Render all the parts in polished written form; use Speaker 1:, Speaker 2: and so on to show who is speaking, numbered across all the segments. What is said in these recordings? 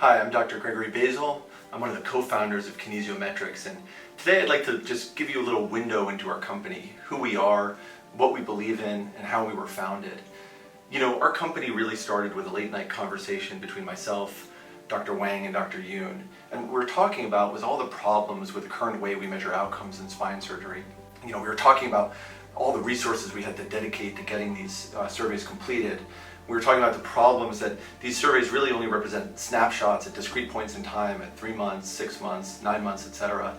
Speaker 1: Hi, I'm Dr. Gregory Basil. I'm one of the co-founders of Kinesiometrics, and today I'd like to just give you a little window into our company, who we are, what we believe in, and how we were founded. You know, our company really started with a late night conversation between myself, Dr. Wang, and Dr. Yoon, and what we were talking about was all the problems with the current way we measure outcomes in spine surgery. You know, we were talking about all the resources we had to dedicate to getting these surveys completed. We were talking about the problems that these surveys really only represent snapshots at discrete points in time at 3 months, 6 months, 9 months, etc.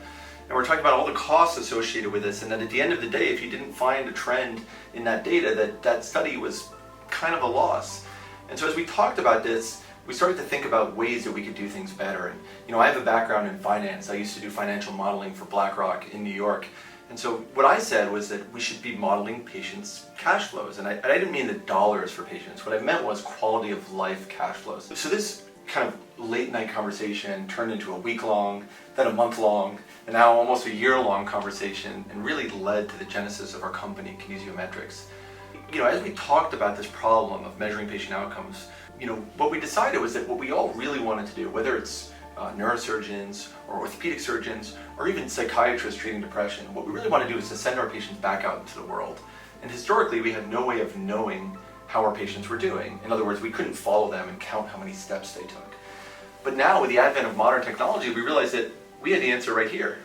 Speaker 1: And we're talking about all the costs associated with this, and that at the end of the day, if you didn't find a trend in that data, that study was kind of a loss. And so as we talked about this, we started to think about ways that we could do things better. And you know, I have a background in finance. I used to do financial modeling for BlackRock in New York. And so what I said was that we should be modeling patients' cash flows. And I didn't mean the dollars for patients. What I meant was quality of life cash flows. So this kind of late night conversation turned into a week-long, then a month-long, and now almost a year-long conversation, and really led to the genesis of our company, Kinesiometrics. You know, as we talked about this problem of measuring patient outcomes, you know, what we decided was that what we all really wanted to do, whether it's neurosurgeons or orthopedic surgeons or even psychiatrists treating depression, what we really want to do is to send our patients back out into the world. And historically, we had no way of knowing how our patients were doing. In other words, we couldn't follow them and count how many steps they took. But now, with the advent of modern technology, we realized that we had the answer right here,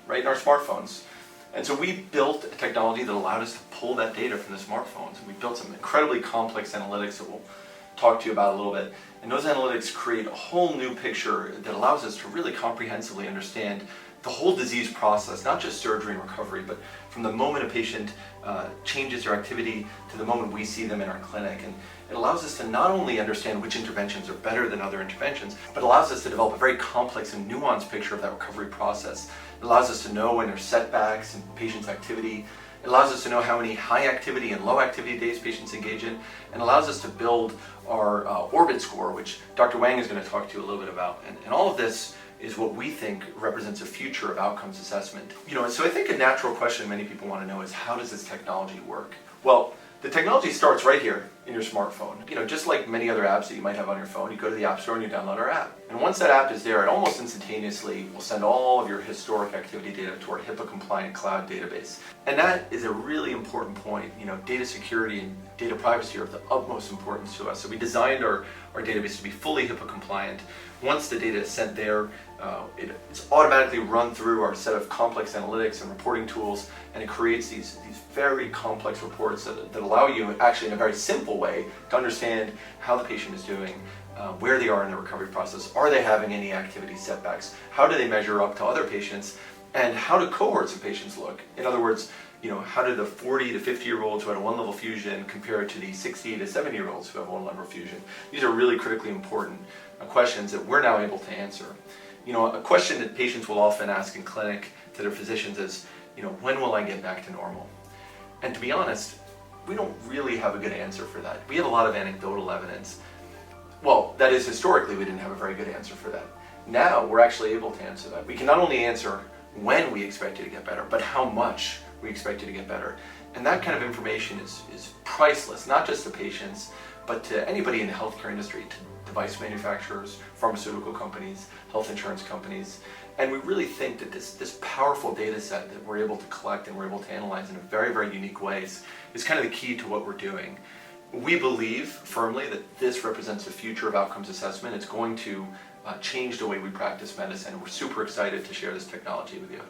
Speaker 1: right in our smartphones. And so we built a technology that allowed us to pull that data from the smartphones. And we built some incredibly complex analytics that we'll talk to you about a little bit. And those analytics create a whole new picture that allows us to really comprehensively understand the whole disease process, not just surgery and recovery, but from the moment a patient changes their activity to the moment we see them in our clinic. And it allows us to not only understand which interventions are better than other interventions, but allows us to develop a very complex and nuanced picture of that recovery process. It allows us to know when there's setbacks in patients' activity. It allows us to know how many high activity and low activity days patients engage in, and allows us to build our orbit score, which Dr. Wang is going to talk to you a little bit about. And all of this is what we think represents a future of outcomes assessment. You know, so I think a natural question many people want to know is, how does this technology work? Well, the technology starts right here in your smartphone. You know, just like many other apps that you might have on your phone, you go to the App Store and you download our app. And once that app is there, it almost instantaneously will send all of your historic activity data to our HIPAA-compliant cloud database. And that is a really important point. You know, data security and data privacy are of the utmost importance to us. So we designed our database to be fully HIPAA-compliant. Once the data is sent there, it's automatically run through our set of complex analytics and reporting tools, and it creates these very complex reports that allow you, actually in a very simple way, to understand how the patient is doing, where they are in the recovery process, are they having any activity setbacks, how do they measure up to other patients, and how do cohorts of patients look? In other words, you know, how do the 40 to 50-year-olds who had a one-level fusion compare to the 60 to 70-year-olds who have one-level fusion? These are really critically important questions that we're now able to answer. You know, a question that patients will often ask in clinic to their physicians is, you know, when will I get back to normal? And to be honest, we don't really have a good answer for that. We have a lot of anecdotal evidence. Well, that is, historically, we didn't have a very good answer for that. Now, we're actually able to answer that. We can not only answer when we expect you to get better, but how much we expect you to get better. And that kind of information is priceless, not just to patients, but to anybody in the healthcare industry, to device manufacturers, pharmaceutical companies, health insurance companies. And we really think that this powerful data set that we're able to collect and we're able to analyze in a very, very unique ways is kind of the key to what we're doing. We believe firmly that this represents the future of outcomes assessment. It's going to change the way we practice medicine. We're super excited to share this technology with you.